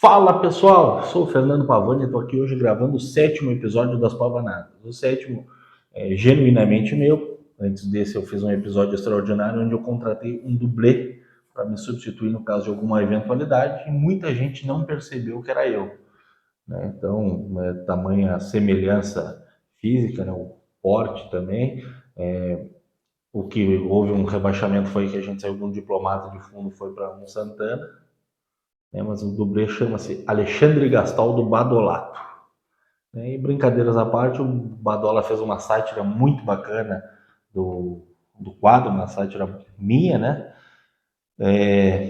Fala pessoal, sou o Fernando Pavani e estou aqui hoje gravando o 7º episódio das Pavanadas. O 7º é genuinamente meu. Antes desse eu fiz um episódio extraordinário onde eu contratei um dublê para me substituir no caso de alguma eventualidade e muita gente não percebeu que era eu, né? Então, tamanha semelhança física, né? O porte também. O que houve um rebaixamento foi que a gente saiu de um Diplomata de fundo, foi para um Santana, né? Mas o dublê chama-se Alexandre Gastaldo Badolato. E brincadeiras à parte, o Badola fez uma sátira muito bacana do quadro, uma sátira minha, né?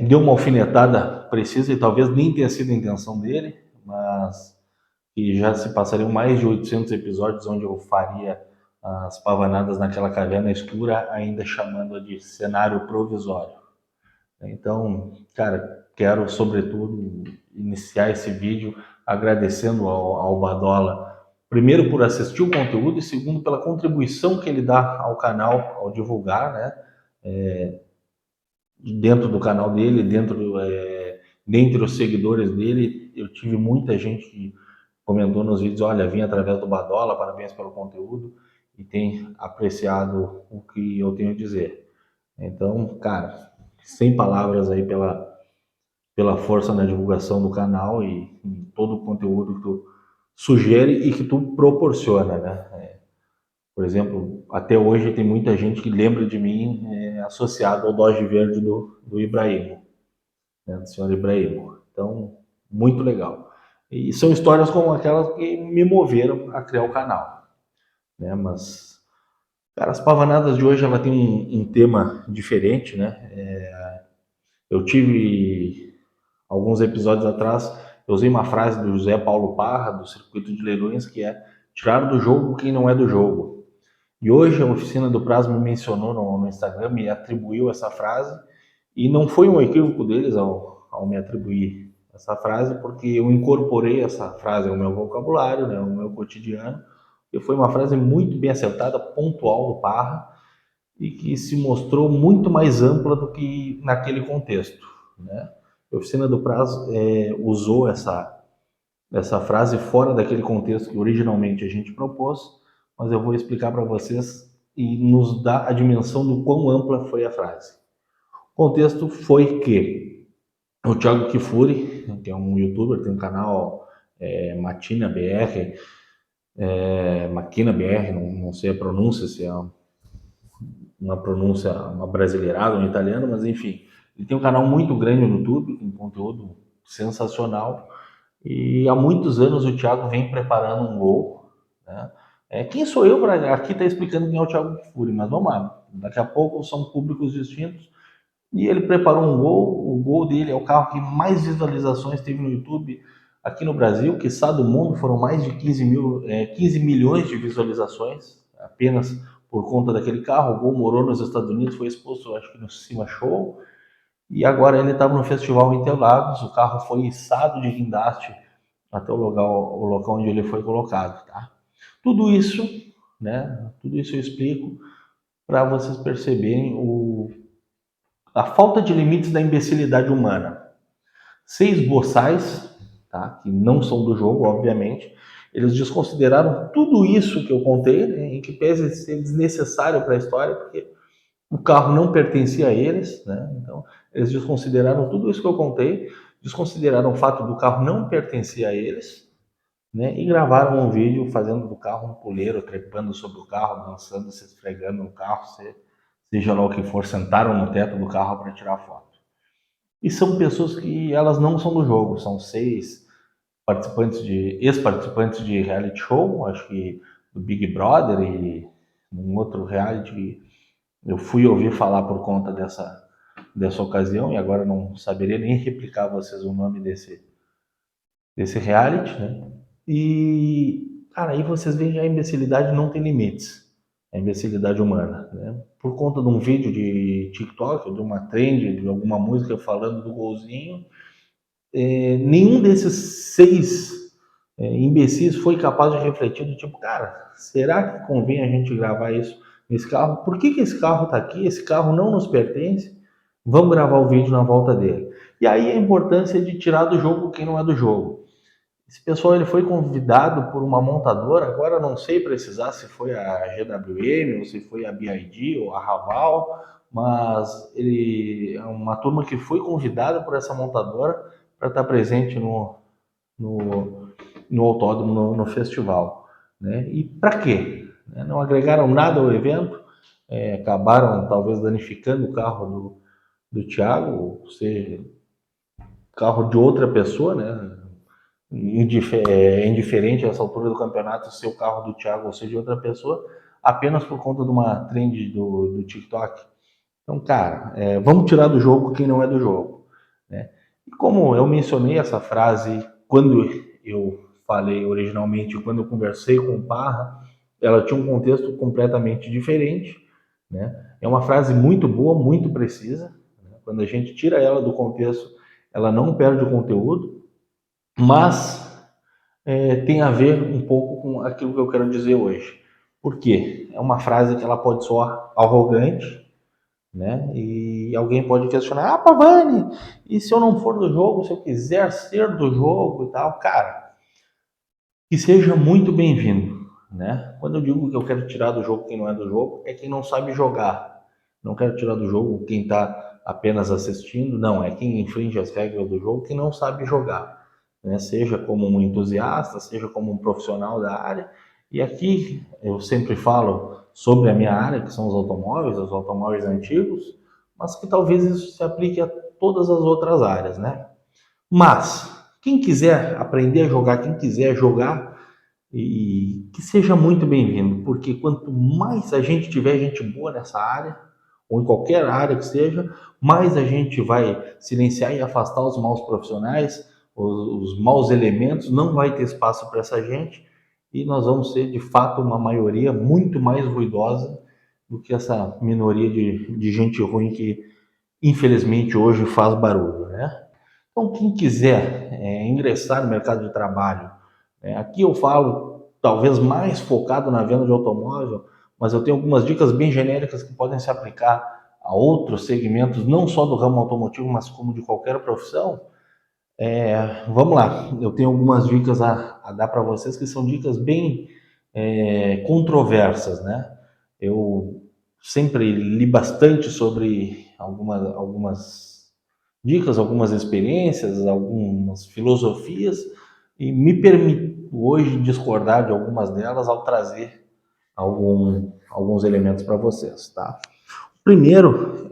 Deu uma alfinetada precisa e talvez nem tenha sido a intenção dele, mas que já se passariam mais de 800 episódios onde eu faria as pavanadas naquela caverna escura, ainda chamando-a de cenário provisório. Então, cara, quero sobretudo iniciar esse vídeo agradecendo ao Badola, primeiro por assistir o conteúdo e segundo pela contribuição que ele dá ao canal ao divulgar, né? Dentro do canal dele, dentre os seguidores dele, eu tive muita gente que comentou nos vídeos, olha, vim através do Badola, parabéns pelo conteúdo, e tem apreciado o que eu tenho a dizer. Então, cara, sem palavras aí pela força na divulgação do canal e todo o conteúdo que tu sugere e que tu proporciona, né? Por exemplo, até hoje tem muita gente que lembra de mim associado ao Dodge Verde do Ibrahim, né? Do senhor Ibrahim. Então, muito legal. E são histórias como aquelas que me moveram a criar o canal, né? Mas, cara, as pavanadas de hoje ela tem um tema diferente, né? Eu tive alguns episódios atrás, eu usei uma frase do José Paulo Parra, do Circuito de Leilões, que é tirar do jogo quem não é do jogo. E hoje a oficina do Prazo me mencionou no Instagram, me atribuiu essa frase, e não foi um equívoco deles ao me atribuir essa frase, porque eu incorporei essa frase ao meu vocabulário, né, ao meu cotidiano, e foi uma frase muito bem acertada, pontual do Parra, e que se mostrou muito mais ampla do que naquele contexto, né? A oficina do Prazo usou essa frase fora daquele contexto que originalmente a gente propôs, mas eu vou explicar para vocês e nos dar a dimensão do quão ampla foi a frase. O contexto foi que o Thiago Kifuri, que é um youtuber, tem um canal Matina BR, Maquina BR, não sei a pronúncia, se é uma pronúncia, uma brasileirada, um italiano, mas enfim, ele tem um canal muito grande no YouTube, com conteúdo sensacional, e há muitos anos o Thiago vem preparando um gol, né? Quem sou eu para aqui estar explicando quem é o Thiago Kifuri, mas vamos lá, daqui a pouco são públicos distintos, e ele preparou um gol, o gol dele é o carro que mais visualizações teve no YouTube aqui no Brasil, quiçá do mundo, foram mais de 15 milhões de visualizações, apenas por conta daquele carro. O gol morou nos Estados Unidos, foi exposto, acho que no Cima Show, e agora ele estava no Festival Interlagos, o carro foi içado de guindaste até o local onde ele foi colocado, tá? Tudo isso, né? Tudo isso eu explico para vocês perceberem a falta de limites da imbecilidade humana. 6 boçais, tá? Que não são do jogo, obviamente, eles desconsideraram tudo isso que eu contei, né? Em que pese ser desnecessário para a história, porque o carro não pertencia a eles, né? Então, eles desconsideraram tudo isso que eu contei, desconsideraram o fato do carro não pertencer a eles, né? E gravaram um vídeo fazendo do carro um puleiro, trepando sobre o carro, dançando, se esfregando no carro, seja lá o que for, sentaram no teto do carro para tirar foto. E são pessoas que elas não são do jogo, são 6 ex-participantes de reality show, acho que do Big Brother e um outro reality. Eu fui ouvir falar por conta dessa ocasião e agora não saberia nem replicar a vocês o nome desse reality, né? E, cara, aí vocês veem que a imbecilidade não tem limites, a imbecilidade humana, né? Por conta de um vídeo de TikTok, de uma trend, de alguma música falando do golzinho, nenhum desses 6 imbecis foi capaz de refletir do tipo, cara, será que convém a gente gravar isso nesse carro? Por que esse carro está aqui? Esse carro não nos pertence? Vamos gravar o vídeo na volta dele. E aí a importância de tirar do jogo quem não é do jogo. Esse pessoal ele foi convidado por uma montadora, agora não sei precisar se foi a GWM ou se foi a BID ou a Raval, mas ele é uma turma que foi convidada por essa montadora para estar presente no, no autódromo, no festival. Né? E para quê? Não agregaram nada ao evento, acabaram talvez danificando o carro do Thiago, ou seja, carro de outra pessoa, né? É indiferente a essa altura do campeonato ser o carro do Thiago ou ser de outra pessoa, apenas por conta de uma trend do TikTok. Então, cara, vamos tirar do jogo quem não é do jogo. Né? E como eu mencionei essa frase quando eu falei originalmente, quando eu conversei com o Parra, ela tinha um contexto completamente diferente. Né? É uma frase muito boa, muito precisa. Né? Quando a gente tira ela do contexto, ela não perde o conteúdo, mas tem a ver um pouco com aquilo que eu quero dizer hoje. Por quê? É uma frase que ela pode soar arrogante, né? E alguém pode questionar: ah, Pavani, e se eu não for do jogo, se eu quiser ser do jogo e tal? Cara, que seja muito bem-vindo, né? Quando eu digo que eu quero tirar do jogo quem não é do jogo, é quem não sabe jogar. Não quero tirar do jogo quem está apenas assistindo, não, é quem infringe as regras do jogo, que não sabe jogar, né? Seja como um entusiasta, seja como um profissional da área. E aqui eu sempre falo sobre a minha área, que são os automóveis antigos, mas que talvez isso se aplique a todas as outras áreas, né? Mas quem quiser aprender a jogar, quem quiser jogar, e que seja muito bem-vindo, porque quanto mais a gente tiver gente boa nessa área, ou em qualquer área que seja, mais a gente vai silenciar e afastar os maus profissionais, os maus elementos, não vai ter espaço para essa gente, e nós vamos ser de fato uma maioria muito mais ruidosa do que essa minoria de gente ruim que infelizmente hoje faz barulho, né? Então, quem quiser ingressar no mercado de trabalho, aqui eu falo talvez mais focado na venda de automóvel, mas eu tenho algumas dicas bem genéricas que podem se aplicar a outros segmentos, não só do ramo automotivo, mas como de qualquer profissão. Vamos lá, eu tenho algumas dicas a dar para vocês que são dicas bem controversas, né? Eu sempre li bastante sobre algumas dicas, algumas experiências, algumas filosofias e me permito hoje discordar de algumas delas ao trazer alguns elementos para vocês, tá? Primeiro,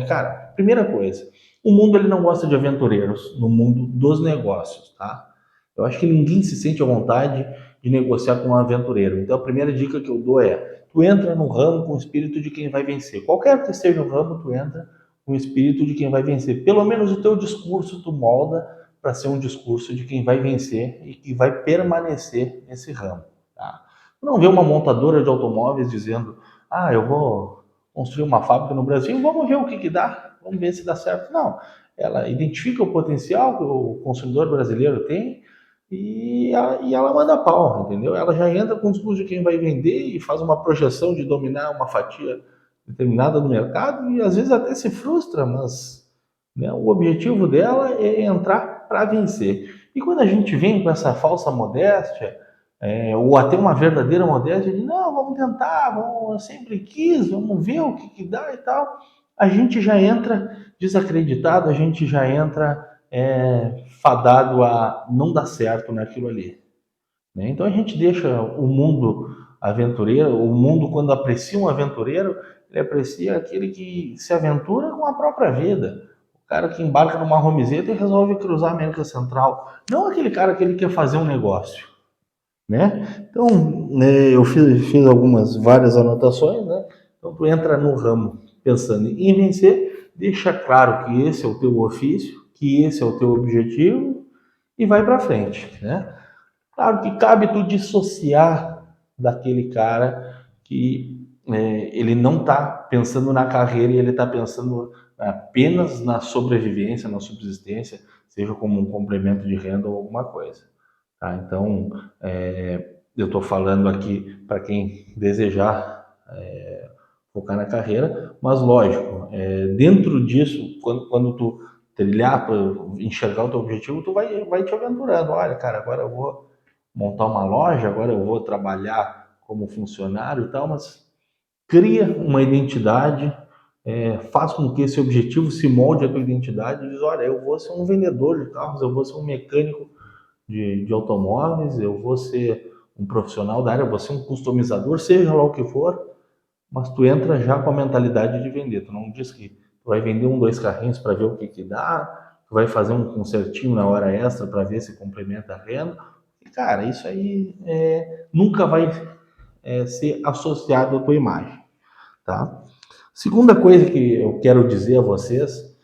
cara, primeira coisa, o mundo ele não gosta de aventureiros no mundo dos negócios, tá? Eu acho que ninguém se sente à vontade de negociar com um aventureiro. Então a primeira dica que eu dou é: tu entra no ramo com o espírito de quem vai vencer. Qualquer que seja o ramo, tu entra com o espírito de quem vai vencer. Pelo menos o teu discurso tu molda para ser um discurso de quem vai vencer e que vai permanecer nesse ramo, tá? Tu não vê uma montadora de automóveis dizendo: ah, eu vou construir uma fábrica no Brasil, vamos ver o que dá, vamos ver se dá certo. Não, ela identifica o potencial que o consumidor brasileiro tem e ela manda pau, entendeu? Ela já entra com o discurso de quem vai vender e faz uma projeção de dominar uma fatia determinada do mercado e às vezes até se frustra, mas né, o objetivo dela é entrar para vencer. E quando a gente vem com essa falsa modéstia, ou até uma verdadeira modéstia, de não, vamos tentar, vamos, eu sempre quis, vamos ver o que dá e tal, a gente já entra desacreditado, a gente já entra fadado a não dar certo naquilo ali. Né? Então a gente deixa o mundo aventureiro, o mundo quando aprecia um aventureiro, ele aprecia aquele que se aventura com a própria vida. O cara que embarca numa romezeta e resolve cruzar a América Central. Não aquele cara que ele quer fazer um negócio. Né? Então, eu fiz várias anotações, né? Então, tu entra no ramo pensando em vencer, deixa claro que esse é o teu ofício, que esse é o teu objetivo e vai para frente, né? Claro que cabe tu dissociar daquele cara que ele não está pensando na carreira e ele está pensando apenas na sobrevivência, na subsistência, seja como um complemento de renda ou alguma coisa. Tá? Então, eu estou falando aqui para quem desejar focar na carreira, mas lógico, dentro disso, quando tu trilhar, para enxergar o teu objetivo, tu vai te aventurando. Olha, cara, agora eu vou montar uma loja, agora eu vou trabalhar como funcionário e tal, mas cria uma identidade, faz com que esse objetivo se molde a tua identidade e diz, olha, eu vou ser um vendedor de carros, eu vou ser um mecânico de automóveis, eu vou ser um profissional da área, eu vou ser um customizador, seja lá o que for, mas tu entra já com a mentalidade de vender. Tu não diz que tu vai vender um, dois carrinhos para ver o que dá, tu vai fazer um concertinho na hora extra para ver se complementa a renda. E, cara, isso aí nunca vai ser associado à tua imagem, tá? Segunda coisa que eu quero dizer a vocês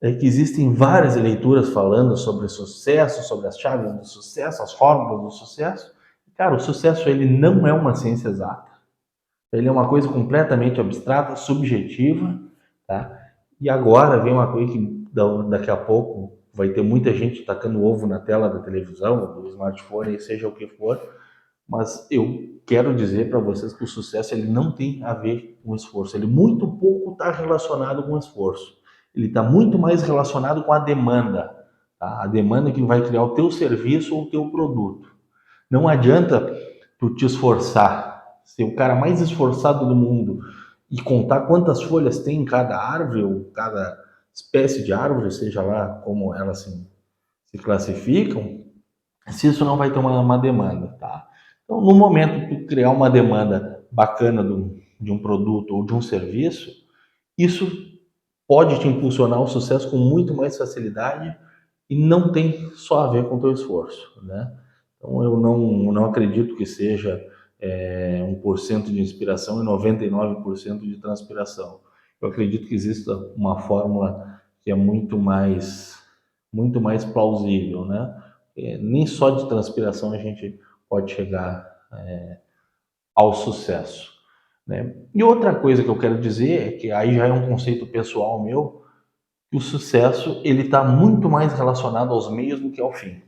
é que existem várias leituras falando sobre sucesso, sobre as chaves do sucesso, as fórmulas do sucesso. Cara, o sucesso ele não é uma ciência exata. Ele é uma coisa completamente abstrata, subjetiva, tá? E agora vem uma coisa que daqui a pouco vai ter muita gente tacando ovo na tela da televisão, do smartphone, seja o que for, mas eu quero dizer para vocês que o sucesso ele não tem a ver com esforço. Ele muito pouco está relacionado com esforço. Ele está muito mais relacionado com a demanda. Tá? A demanda que vai criar o teu serviço ou o teu produto. Não adianta tu te esforçar, ser o cara mais esforçado do mundo e contar quantas folhas tem em cada árvore ou cada espécie de árvore, seja lá como elas se classificam, se isso não vai ter uma demanda, tá? Então, no momento que tu criar uma demanda bacana de um produto ou de um serviço, isso pode te impulsionar ao sucesso com muito mais facilidade e não tem só a ver com o teu esforço, né? Então, eu não acredito que seja 1% de inspiração e 99% de transpiração. Eu acredito que exista uma fórmula que é muito mais plausível, né? Nem só de transpiração a gente pode chegar ao sucesso, né? E outra coisa que eu quero dizer é que aí já é um conceito pessoal meu, que o sucesso ele está muito mais relacionado aos meios do que ao fim,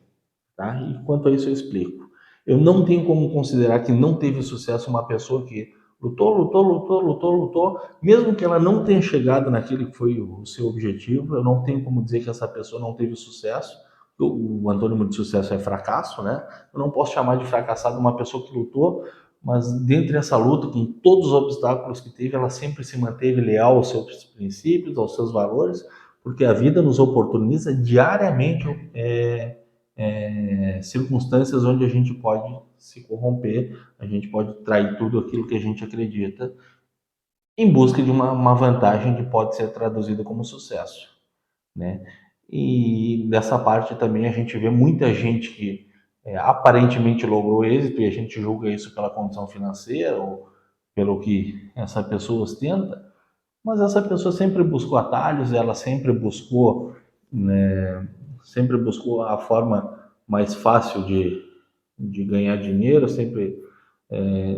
tá? E quanto a isso eu explico. Eu não tenho como considerar que não teve sucesso uma pessoa que lutou, mesmo que ela não tenha chegado naquele que foi o seu objetivo, eu não tenho como dizer que essa pessoa não teve sucesso. O antônimo de sucesso é fracasso, né? Eu não posso chamar de fracassado uma pessoa que lutou, mas dentre essa luta, com todos os obstáculos que teve, ela sempre se manteve leal aos seus princípios, aos seus valores, porque a vida nos oportuniza diariamente circunstâncias onde a gente pode se corromper, a gente pode trair tudo aquilo que a gente acredita em busca de uma vantagem que pode ser traduzida como sucesso, né? E dessa parte também a gente vê muita gente que aparentemente logrou êxito e a gente julga isso pela condição financeira ou pelo que essa pessoa ostenta, mas essa pessoa sempre buscou atalhos, ela sempre buscou a forma mais fácil de ganhar dinheiro,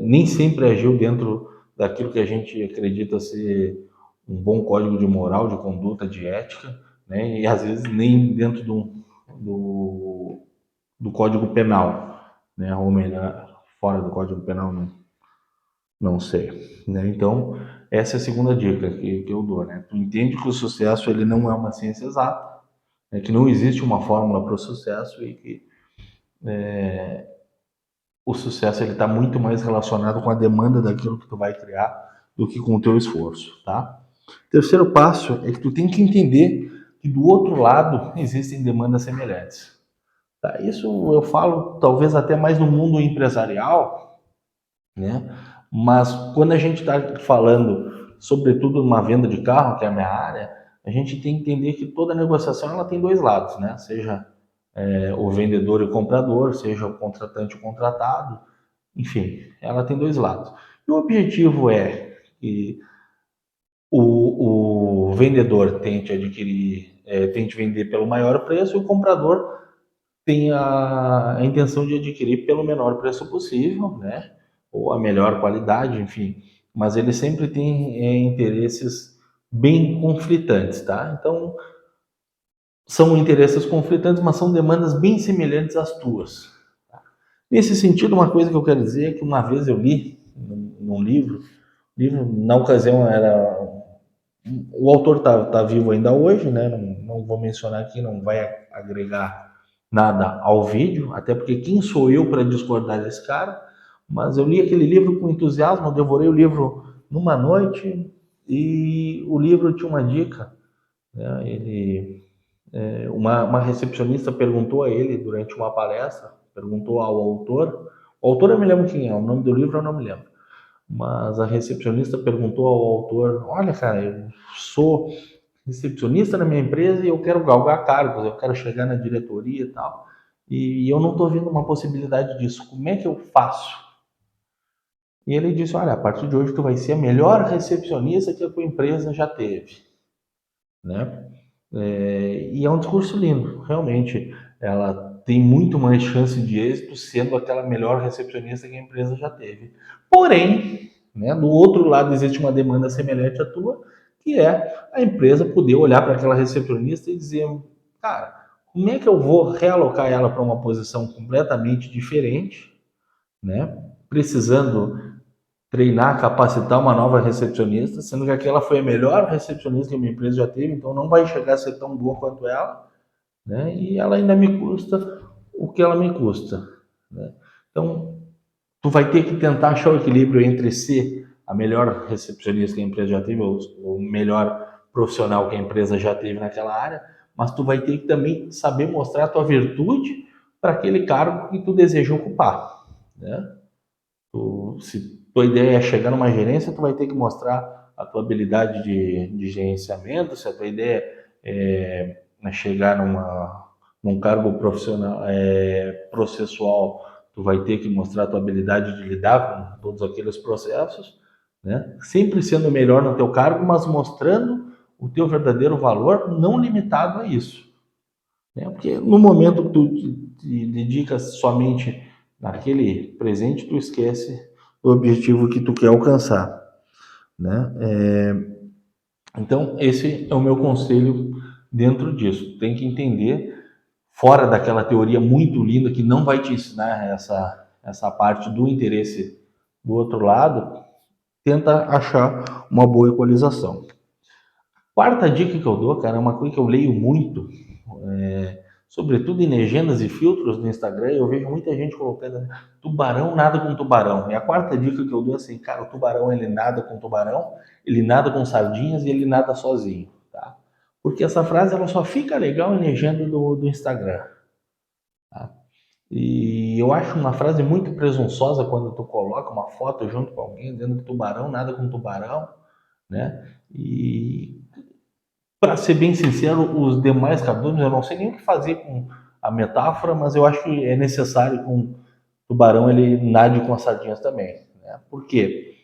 nem sempre agiu dentro daquilo que a gente acredita ser um bom código de moral, de conduta, de ética, né? E às vezes nem dentro do, do código penal, né? Ou melhor, fora do código penal, não sei, né? Então, essa é a segunda dica que eu dou, né? Tu entende que o sucesso ele não é uma ciência exata, né? Que não existe uma fórmula para o sucesso e que o sucesso ele está muito mais relacionado com a demanda daquilo que tu vai criar do que com o teu esforço, tá? Terceiro passo é que tu tem que entender que do outro lado existem demandas semelhantes. Tá? Isso eu falo talvez até mais no mundo empresarial, né? Mas quando a gente está falando, sobretudo numa venda de carro, que é a minha área, a gente tem que entender que toda negociação ela tem dois lados, né? Seja o vendedor e o comprador, seja o contratante e o contratado, enfim, ela tem dois lados. E o objetivo é que o vendedor tente vender pelo maior preço e o comprador tem a intenção de adquirir pelo menor preço possível, né? Ou a melhor qualidade, enfim. Mas ele sempre tem interesses bem conflitantes, tá? Então, são interesses conflitantes, mas são demandas bem semelhantes às tuas. Nesse sentido, uma coisa que eu quero dizer é que uma vez eu li num livro na ocasião era O autor tá vivo ainda hoje, né? Não vou mencionar aqui, não vai agregar nada ao vídeo, até porque quem sou eu para discordar desse cara? Mas eu li aquele livro com entusiasmo, eu devorei o livro numa noite e o livro tinha uma dica, né? Uma recepcionista perguntou a ele durante uma palestra, perguntou ao autor, o autor eu me lembro quem é, o nome do livro eu não me lembro, mas a recepcionista perguntou ao autor, olha cara, eu sou recepcionista na minha empresa e eu quero galgar cargos, eu quero chegar na diretoria e tal, e eu não estou vendo uma possibilidade disso, como é que eu faço? E ele disse, olha, a partir de hoje tu vai ser a melhor recepcionista que a tua empresa já teve, né? E é um discurso lindo, realmente. Ela tem muito mais chance de êxito sendo aquela melhor recepcionista que a empresa já teve. Porém, né, do outro lado existe uma demanda semelhante à tua, que é a empresa poder olhar para aquela recepcionista e dizer, cara, como é que eu vou realocar ela para uma posição completamente diferente, né? Precisando treinar, capacitar uma nova recepcionista, sendo que aquela foi a melhor recepcionista que a minha empresa já teve, então não vai chegar a ser tão boa quanto ela, né? E ela ainda me custa o que ela me custa, né? Então, tu vai ter que tentar achar o equilíbrio entre ser a melhor recepcionista que a empresa já teve, ou o melhor profissional que a empresa já teve naquela área, mas tu vai ter que também saber mostrar a tua virtude para aquele cargo que tu deseja ocupar, né? Se tua ideia é chegar numa gerência, tu vai ter que mostrar a tua habilidade de gerenciamento. Se a tua ideia é chegar num cargo profissional, processual, tu vai ter que mostrar a tua habilidade de lidar com todos aqueles processos, né? Sempre sendo melhor no teu cargo, mas mostrando o teu verdadeiro valor, não limitado a isso, né? Porque no momento que tu te dedicas somente naquele presente, tu esquece o objetivo que tu quer alcançar, né? Então, esse é o meu conselho dentro disso. Tem que entender, fora daquela teoria muito linda que não vai te ensinar essa parte do interesse do outro lado, tenta achar uma boa equalização. Quarta dica que eu dou, cara, é uma coisa que eu leio muito, sobretudo em legendas e filtros no Instagram, eu vejo muita gente colocando tubarão nada com tubarão. E a quarta dica que eu dou é assim, cara, o tubarão ele nada com tubarão, ele nada com sardinhas e ele nada sozinho, tá? Porque essa frase ela só fica legal em legenda do Instagram, tá? E eu acho uma frase muito presunçosa quando tu coloca uma foto junto com alguém dizendo que tubarão nada com tubarão, né? E para ser bem sincero, os demais cardumes, eu não sei nem o que fazer com a metáfora, mas eu acho que é necessário que um tubarão ele nade com as sardinhas também, né? Por quê?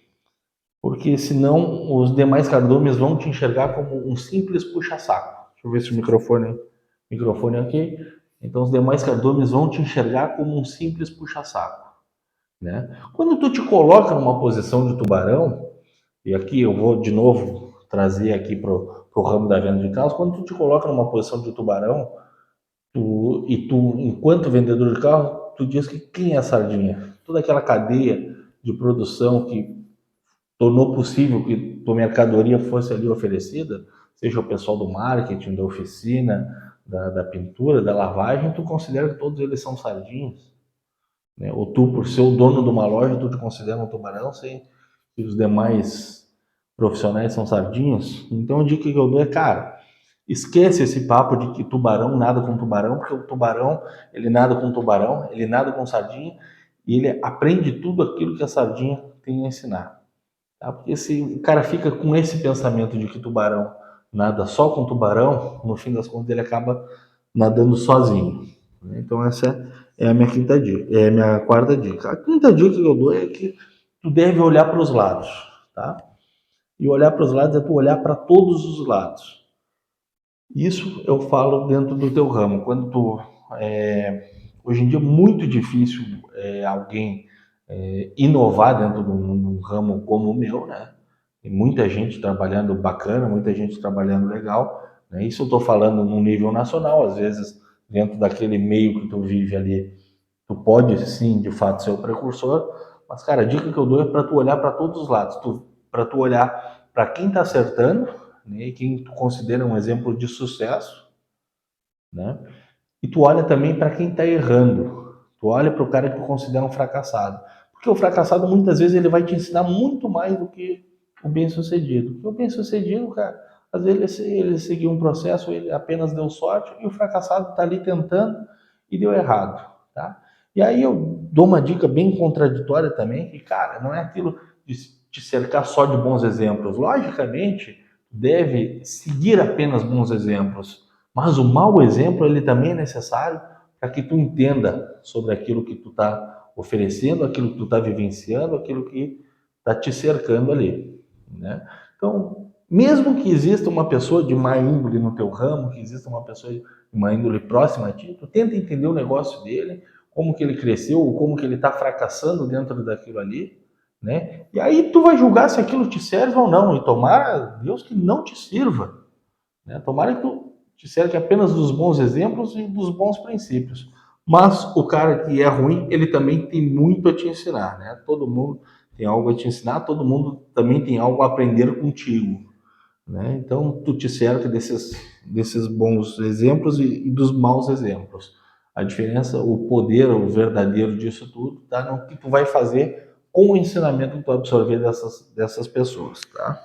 Porque senão os demais cardumes vão te enxergar como um simples puxa-saco. Deixa eu ver se o microfone aqui. Então os demais cardumes vão te enxergar como um simples puxa-saco, né? Quando tu te coloca numa posição de tubarão, e aqui eu vou de novo trazer aqui pro ramo da venda de carros, quando tu te coloca numa posição de tubarão, enquanto vendedor de carro, tu diz que quem é a sardinha? Toda aquela cadeia de produção que tornou possível que tua mercadoria fosse ali oferecida, seja o pessoal do marketing, da oficina, da pintura, da lavagem, tu considera que todos eles são sardinhas, né? Ou tu, por ser o dono de uma loja, tu te considera um tubarão, sem que os demais profissionais são sardinhas. Então a dica que eu dou é, cara, esquece esse papo de que tubarão nada com tubarão, porque o tubarão, ele nada com tubarão, ele nada com sardinha, e ele aprende tudo aquilo que a sardinha tem a ensinar. Tá? Porque se o cara fica com esse pensamento de que tubarão nada só com tubarão, no fim das contas ele acaba nadando sozinho, né? Então essa é a minha quinta dica, é a minha quarta dica. A quinta dica que eu dou é que tu deve olhar para os lados, tá? E olhar para os lados é tu olhar para todos os lados. Isso eu falo dentro do teu ramo. Quando tu hoje em dia é muito difícil alguém inovar dentro de um ramo como o meu, né? Tem muita gente trabalhando bacana, muita gente trabalhando legal, né? Isso eu estou falando num nível nacional, às vezes dentro daquele meio que tu vive ali, tu pode sim, de fato, ser o precursor, mas cara, a dica que eu dou é para tu olhar para todos os lados, para tu olhar para quem está acertando né? E quem tu considera um exemplo de sucesso, né? E tu olha também para quem está errando. Tu olha para o cara que tu considera um fracassado. Porque o fracassado, muitas vezes, ele vai te ensinar muito mais do que o bem-sucedido. Porque o bem-sucedido, cara, às vezes ele seguiu um processo, ele apenas deu sorte, e o fracassado está ali tentando e deu errado, tá? E aí eu dou uma dica bem contraditória também, que, cara, não é aquilo de te cercar só de bons exemplos. Logicamente, deve seguir apenas bons exemplos, mas o mau exemplo, ele também é necessário para que tu entenda sobre aquilo que tu está oferecendo, aquilo que tu está vivenciando, aquilo que está te cercando ali, né? Então, mesmo que exista uma pessoa de má índole no teu ramo, que exista uma pessoa de má índole próxima a ti, tu tenta entender o negócio dele, como que ele cresceu, como que ele está fracassando dentro daquilo ali, né? E aí tu vai julgar se aquilo te serve ou não, e tomara Deus que não te sirva, né? Tomara que tu te cerque apenas dos bons exemplos e dos bons princípios. Mas o cara que é ruim, ele também tem muito a te ensinar, né? Todo mundo tem algo a te ensinar, todo mundo também tem algo a aprender contigo, né? Então, tu te cerca desses bons exemplos e dos maus exemplos. A diferença, o poder, o verdadeiro disso tudo, tá no que tu vai fazer com o ensinamento que tu absorver dessas pessoas, tá?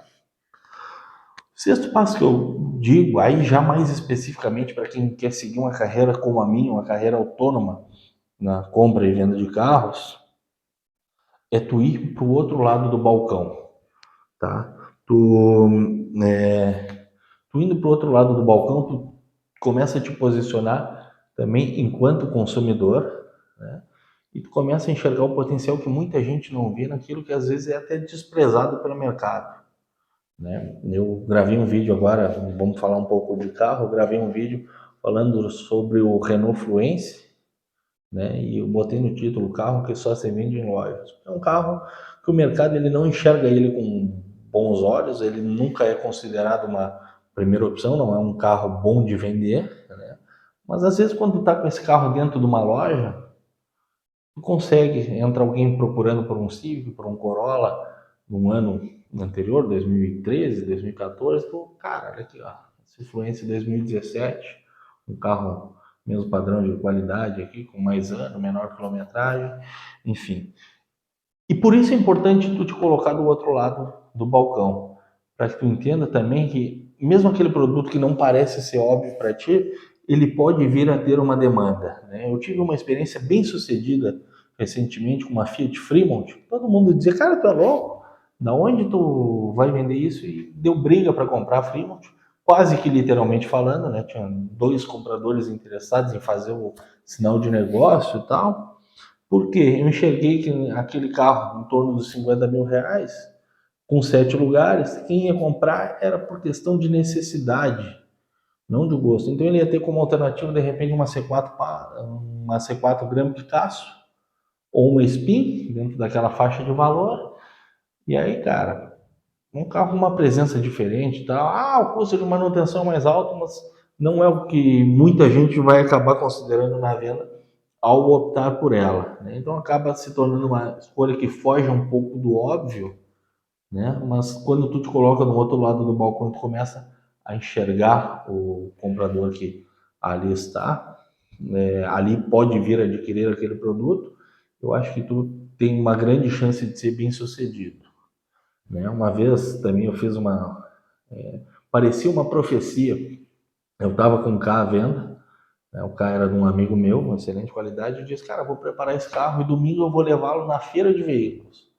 Sexto passo que eu digo, aí já mais especificamente para quem quer seguir uma carreira como a minha, uma carreira autônoma na compra e venda de carros, é tu ir para o outro lado do balcão, tá? Tu indo para o outro lado do balcão, tu começa a te posicionar também enquanto consumidor, né? E tu começa a enxergar o potencial que muita gente não vê naquilo que às vezes é até desprezado pelo mercado, né? Eu gravei um vídeo agora, vamos falar um pouco de carro, eu gravei um vídeo falando sobre o Renault Fluence, né? E eu botei no título carro que só se vende em lojas. É um carro que o mercado ele não enxerga ele com bons olhos, ele nunca é considerado uma primeira opção, não é um carro bom de vender, né? Mas às vezes quando tu tá com esse carro dentro de uma loja, tu consegue, entra alguém procurando por um Civic, por um Corolla, no ano anterior, 2013, 2014, tu, cara, olha aqui, ó, esse Fluence 2017, um carro mesmo padrão de qualidade aqui, com mais ano, menor quilometragem, enfim. E por isso é importante tu te colocar do outro lado do balcão, para que tu entenda também que mesmo aquele produto que não parece ser óbvio para ti, ele pode vir a ter uma demanda, né? Eu tive uma experiência bem sucedida recentemente com uma Fiat Fremont. Todo mundo dizia, cara, tu é louco? Da onde tu vai vender isso? E deu briga para comprar a Fremont, quase que literalmente falando, né? Tinha dois compradores interessados em fazer o sinal de negócio e tal. Por quê? Eu enxerguei que aquele carro em torno dos 50 mil reais, com 7 lugares, quem ia comprar era por questão de necessidade, não de gosto. Então ele ia ter como alternativa, de repente, uma C4 Gran Picasso ou uma Spin, dentro daquela faixa de valor. E aí, cara, um carro com uma presença diferente, tal. Ah, o custo de manutenção é mais alto, mas não é o que muita gente vai acabar considerando na venda ao optar por ela, né? Então acaba se tornando uma escolha que foge um pouco do óbvio, né? Mas quando tu te coloca no outro lado do balcão, tu começa a enxergar o comprador que ali está, ali pode vir a adquirir aquele produto. Eu acho que tu tem uma grande chance de ser bem sucedido, né? Uma vez também eu fiz parecia uma profecia. Eu estava com um carro à venda, né? O carro era de um amigo meu, uma excelente qualidade. Eu disse, cara, vou preparar esse carro e domingo eu vou levá-lo na feira de veículos.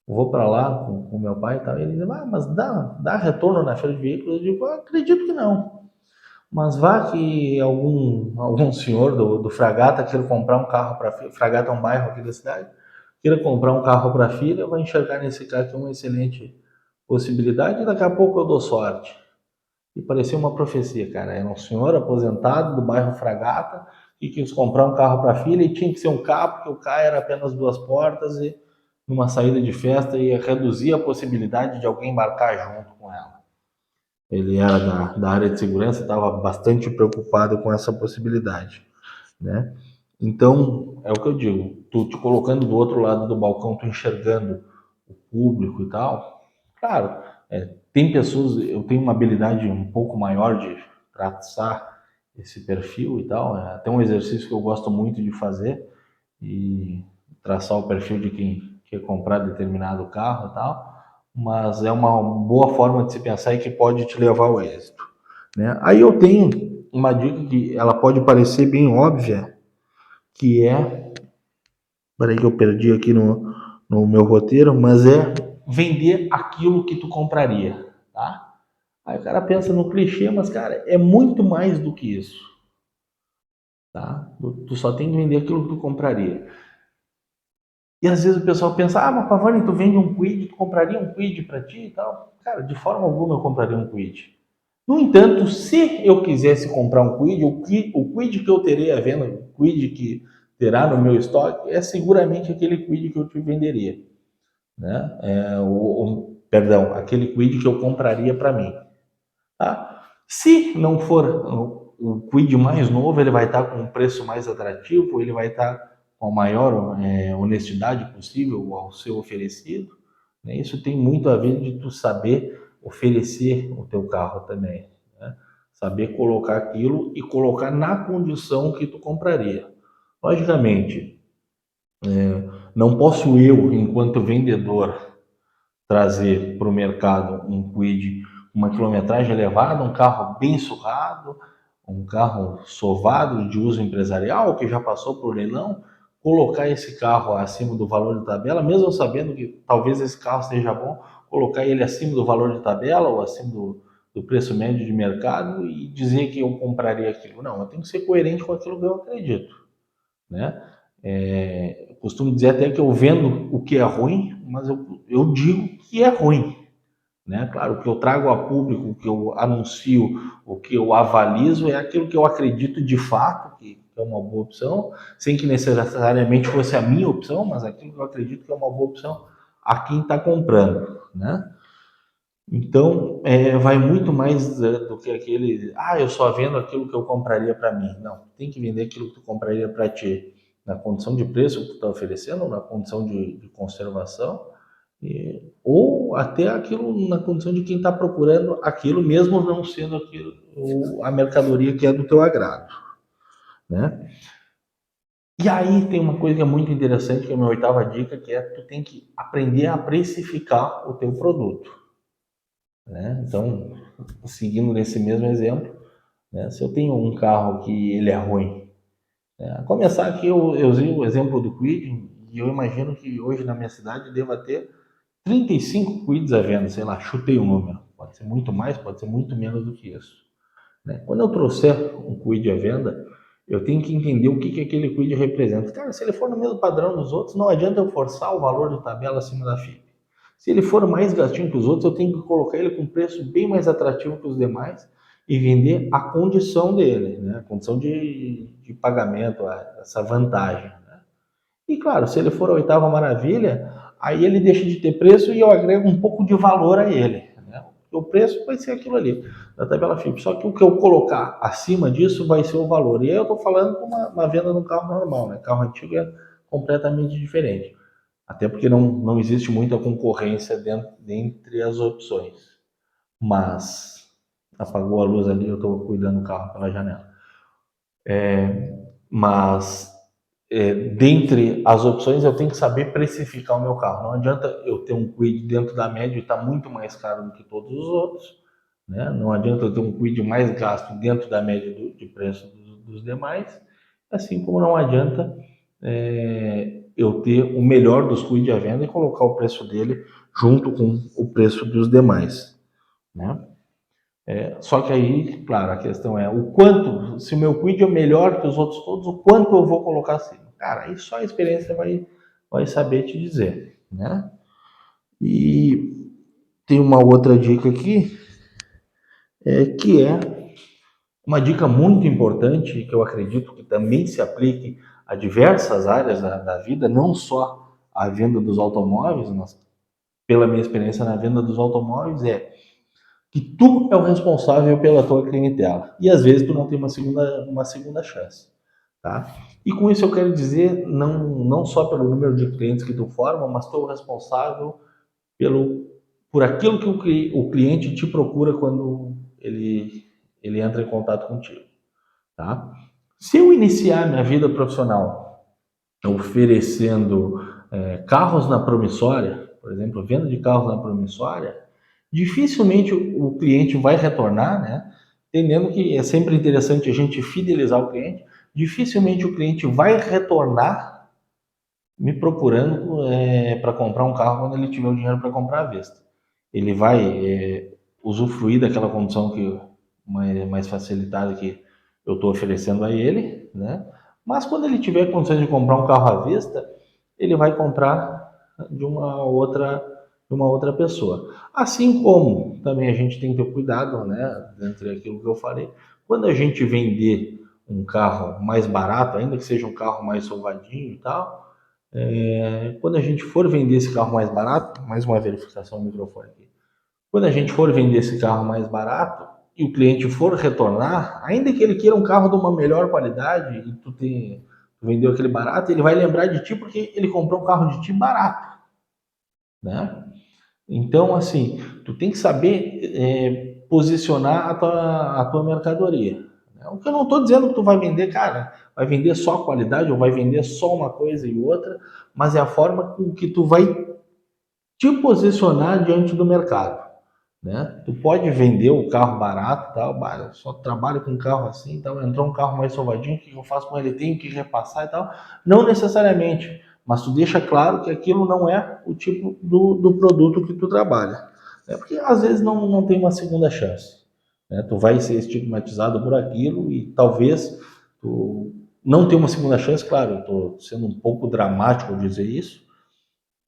Eu vou para lá com meu pai e tal. E ele diz, mas dá retorno na feira de veículos? Eu digo, acredito que não. Mas vá que algum senhor do Fragata queira comprar um carro para filha. Fragata é um bairro aqui da cidade. Queira comprar um carro para filha, vai enxergar nesse carro aqui uma excelente possibilidade e daqui a pouco eu dou sorte. E parecia uma profecia, cara. Era um senhor aposentado do bairro Fragata que quis comprar um carro para a filha e tinha que ser um carro, porque o carro era apenas 2 portas e numa saída de festa ia reduzir a possibilidade de alguém embarcar junto com ela. Ele era da área de segurança, estava bastante preocupado com essa possibilidade, né? Então, é o que eu digo, tu te colocando do outro lado do balcão, tu enxergando o público e tal, claro, Tem pessoas, eu tenho uma habilidade um pouco maior de traçar esse perfil e tal, é até um exercício que eu gosto muito de fazer, e traçar o perfil de quem quer comprar determinado carro e tal, mas é uma boa forma de se pensar e que pode te levar ao êxito, né? Aí eu tenho uma dica que ela pode parecer bem óbvia, que é, peraí que eu perdi aqui no meu roteiro, mas é vender aquilo que tu compraria, tá? Aí o cara pensa no clichê, mas cara, é muito mais do que isso, tá? Tu só tem que vender aquilo que tu compraria. E às vezes o pessoal pensa, ah, mas Pavani, tu vende um Kwid, tu compraria um Kwid para ti e tal? Cara, de forma alguma eu compraria um Kwid. No entanto, se eu quisesse comprar um Kwid, o Kwid que eu terei à venda, o Kwid que terá no meu estoque, é seguramente aquele Kwid que eu te venderia, né? Perdão, aquele Kwid que eu compraria para mim. Tá? Se não for o Kwid mais novo, ele vai estar com um preço mais atrativo, ele vai estar com a maior honestidade possível ao ser oferecido. Né? Isso tem muito a ver de tu saber oferecer o teu carro também. Né? Saber colocar aquilo e colocar na condição que tu compraria. Logicamente, não posso eu, enquanto vendedor, trazer para o mercado um Kwid com uma quilometragem elevada, um carro bem surrado, um carro sovado de uso empresarial que já passou por leilão, colocar esse carro acima do valor de tabela, mesmo sabendo que talvez esse carro seja bom, colocar ele acima do valor de tabela ou acima do preço médio de mercado e dizer que eu compraria aquilo. Não, eu tenho que ser coerente com aquilo que eu acredito, né? Eu costumo dizer até que eu vendo o que é ruim, mas eu digo que é ruim, né? Claro, o que eu trago a público, o que eu anuncio, o que eu avalizo é aquilo que eu acredito de fato que é uma boa opção, sem que necessariamente fosse a minha opção, mas aquilo que eu acredito que é uma boa opção a quem está comprando, né? Então, vai muito mais do que aquele, eu só vendo aquilo que eu compraria para mim. Não, tem que vender aquilo que tu compraria para ti, na condição de preço que tu está oferecendo, na condição de conservação, ou até aquilo na condição de quem está procurando aquilo, mesmo não sendo aquilo, a mercadoria que é do teu agrado, né? E aí tem uma coisa que é muito interessante, que é a minha oitava dica, que é tu tem que aprender a precificar o teu produto, né? Então, seguindo nesse mesmo exemplo, né? Se eu tenho um carro que ele é ruim, né? A começar aqui eu usei o exemplo do Kwid, e eu imagino que hoje na minha cidade deva ter 35 Kwids à venda, sei lá, chutei o número. Pode ser muito mais, pode ser muito menos do que isso, né? Quando eu trouxer um Kwid à venda, eu tenho que entender o que aquele Kwid representa. Cara, se ele for no mesmo padrão dos outros, não adianta eu forçar o valor de tabela acima da FIP. Se ele for mais gastinho que os outros, eu tenho que colocar ele com preço bem mais atrativo que os demais e vender a condição dele, né? A condição de pagamento, essa vantagem, né? E claro, se ele for a oitava maravilha, aí ele deixa de ter preço e eu agrego um pouco de valor a ele, né? O preço vai ser aquilo ali, da tabela FIP. Só que o que eu colocar acima disso vai ser o valor. E aí eu estou falando com uma venda no carro normal, né? Carro antigo é completamente diferente. Até porque não existe muita concorrência dentre as opções. Mas apagou a luz ali, eu estou cuidando do carro pela janela. Mas dentre as opções eu tenho que saber precificar o meu carro. Não adianta eu ter um Kwid dentro da média e estar muito mais caro do que todos os outros, né? Não adianta eu ter um Kwid mais gasto dentro da média de preço dos demais, assim como não adianta eu ter o melhor dos Kwid à venda e colocar o preço dele junto com o preço dos demais, né? Só que aí, claro, a questão é o quanto, se o meu Kwid é melhor que os outros todos, o quanto eu vou colocar acima. Cara, aí só a experiência vai saber te dizer, né? E tem uma outra dica aqui, que é uma dica muito importante, que eu acredito que também se aplique a diversas áreas da vida, não só a venda dos automóveis, mas pela minha experiência na venda dos automóveis, é que tu é o responsável pela tua clientela. E às vezes tu não tem uma segunda chance, tá? E com isso eu quero dizer, não só pelo número de clientes que tu forma, mas tu é o responsável pelo por aquilo que o cliente te procura quando ele entra em contato contigo, tá? Se eu iniciar minha vida profissional oferecendo carros na promissória, por exemplo, venda de carros na promissória, dificilmente o cliente vai retornar, né? Entendendo que é sempre interessante a gente fidelizar o cliente, dificilmente o cliente vai retornar me procurando para comprar um carro quando ele tiver o dinheiro para comprar à vista. Ele vai usufruir daquela condição que mais facilitada que eu estou oferecendo a ele, né? Mas quando ele tiver condições de comprar um carro à vista, ele vai comprar de uma outra pessoa. Assim como também a gente tem que ter cuidado, né? Entre aquilo que eu falei, quando a gente vender um carro mais barato, ainda que seja um carro mais solvadinho e tal, quando a gente for vender esse carro mais barato, mais uma verificação do microfone aqui. Quando a gente for vender esse carro mais barato e o cliente for retornar, ainda que ele queira um carro de uma melhor qualidade e tu vendeu aquele barato, ele vai lembrar de ti porque ele comprou um carro de ti barato, né? Então, assim, tu tem que saber posicionar a tua mercadoria. O que eu não estou dizendo que tu vai vender, cara, vai vender só qualidade ou vai vender só uma coisa e outra, mas é a forma com que tu vai te posicionar diante do mercado, né? Tu pode vender o carro barato, tal, eu só trabalho com carro assim, então entrou um carro mais salvadinho, o que eu faço com ele? Tenho que repassar e tal. Não necessariamente, mas tu deixa claro que aquilo não é o tipo do produto que tu trabalha, né? Porque às vezes não tem uma segunda chance, né? Tu vai ser estigmatizado por aquilo e talvez tu não tenha uma segunda chance, claro, eu tô sendo um pouco dramático ao dizer isso,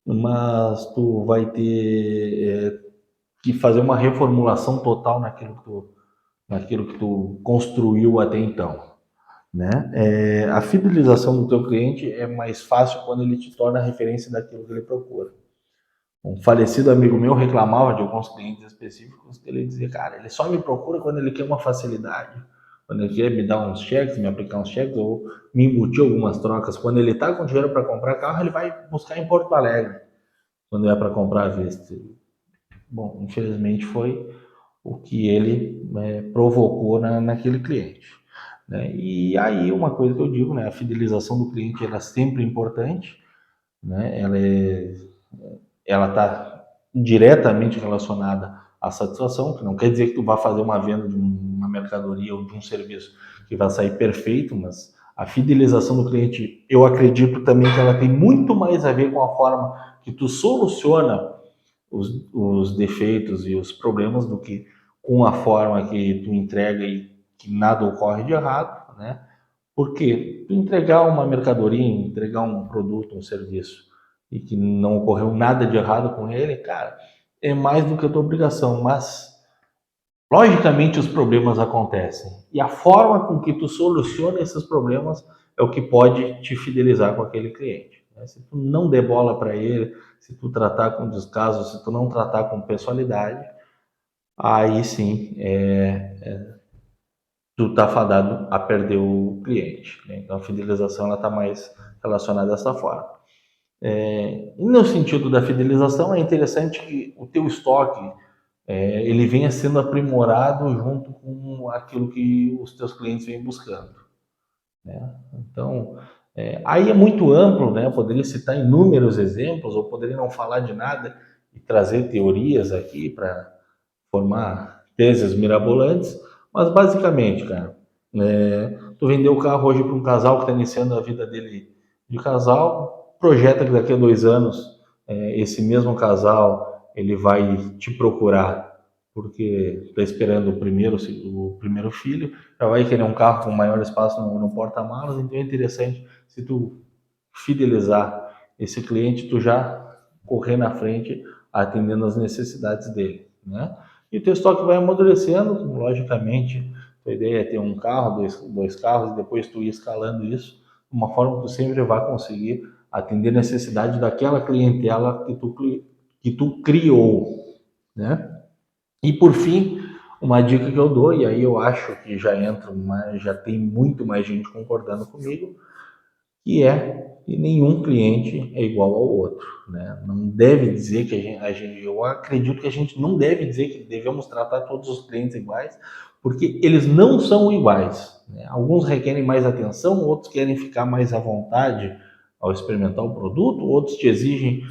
mas tu vai ter que fazer uma reformulação total naquilo que tu construiu até então, né? A fidelização do teu cliente é mais fácil quando ele te torna referência daquilo que ele procura. Um falecido amigo meu reclamava de alguns clientes específicos que ele dizia, cara, ele só me procura quando ele quer uma facilidade, quando ele quer me dar uns cheques, me aplicar uns cheques ou me embutir algumas trocas. Quando ele está com dinheiro para comprar carro, ele vai buscar em Porto Alegre, quando é para comprar à vista. Bom, infelizmente foi o que ele provocou naquele cliente, né? E aí uma coisa que eu digo, né, a fidelização do cliente ela é sempre importante, né? Ela está diretamente relacionada à satisfação, que não quer dizer que tu vá fazer uma venda de uma mercadoria ou de um serviço que vai sair perfeito, mas a fidelização do cliente, eu acredito também que ela tem muito mais a ver com a forma que tu soluciona os defeitos e os problemas do que com a forma que tu entrega e que nada ocorre de errado, né? Porque tu entregar uma mercadoria, entregar um produto, um serviço e que não ocorreu nada de errado com ele, cara, é mais do que a tua obrigação, mas logicamente os problemas acontecem e a forma com que tu soluciona esses problemas é o que pode te fidelizar com aquele cliente, né? Se tu não der bola para ele, se tu tratar com descaso, se tu não tratar com pessoalidade, aí sim tu tá fadado a perder o cliente, né? Então a fidelização ela tá mais relacionada dessa forma. No sentido da fidelização, é interessante que o teu estoque ele venha sendo aprimorado junto com aquilo que os teus clientes vêm buscando, né? Então, aí é muito amplo, né? Eu poderia citar inúmeros exemplos, ou poderia não falar de nada e trazer teorias aqui para formar teses mirabolantes, mas basicamente, cara, tu vendeu o carro hoje para um casal que está iniciando a vida dele de casal, projeta que daqui a 2 anos esse mesmo casal ele vai te procurar porque está esperando o primeiro filho, já vai querer um carro com maior espaço no porta-malas, então é interessante se tu fidelizar esse cliente, tu já correr na frente atendendo as necessidades dele, né? E o teu estoque vai amadurecendo, logicamente, a ideia é ter um carro, dois carros, e depois tu ir escalando isso, de uma forma que tu sempre vai conseguir atender a necessidade daquela clientela que tu criou, né? E por fim, uma dica que eu dou, e aí eu acho que já tem muito mais gente concordando comigo, que é e nenhum cliente é igual ao outro, né? Não deve dizer que eu acredito que a gente não deve dizer que devemos tratar todos os clientes iguais, porque eles não são iguais, né? Alguns requerem mais atenção, outros querem ficar mais à vontade ao experimentar o produto, outros te exigem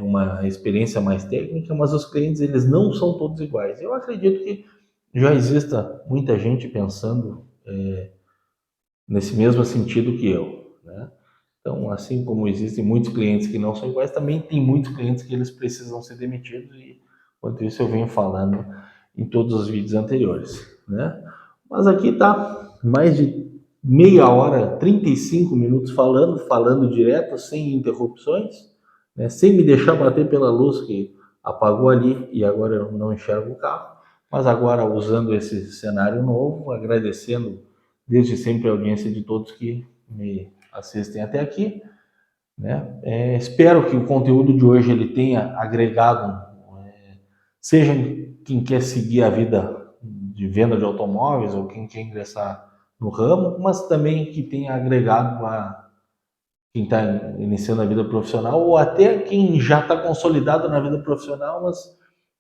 uma experiência mais técnica, mas os clientes eles não são todos iguais. Eu acredito que já exista muita gente pensando nesse mesmo sentido que eu, né? Então, assim como existem muitos clientes que não são iguais, também tem muitos clientes que eles precisam ser demitidos e, quanto isso, eu venho falando em todos os vídeos anteriores, né? Mas aqui tá mais de meia hora, 35 minutos falando direto, sem interrupções, né? Sem me deixar bater pela luz que apagou ali e agora eu não enxergo o carro. Mas agora, usando esse cenário novo, agradecendo desde sempre a audiência de todos que me assistem até aqui, né? Espero que o conteúdo de hoje ele tenha agregado, seja quem quer seguir a vida de venda de automóveis ou quem quer ingressar no ramo, mas também que tenha agregado a quem está iniciando a vida profissional ou até quem já está consolidado na vida profissional, mas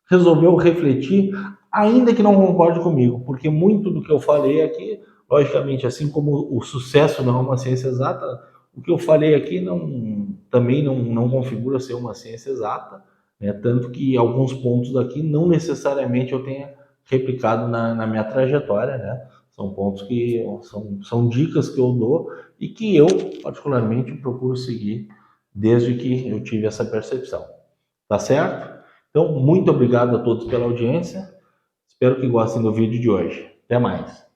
resolveu refletir, ainda que não concorde comigo, porque muito do que eu falei aqui, logicamente, assim como o sucesso não é uma ciência exata, o que eu falei aqui também não configura ser uma ciência exata, né? Tanto que alguns pontos daqui não necessariamente eu tenha replicado na minha trajetória, né? São pontos que são dicas que eu dou e que eu, particularmente, procuro seguir desde que eu tive essa percepção. Tá certo? Então, muito obrigado a todos pela audiência. Espero que gostem do vídeo de hoje. Até mais.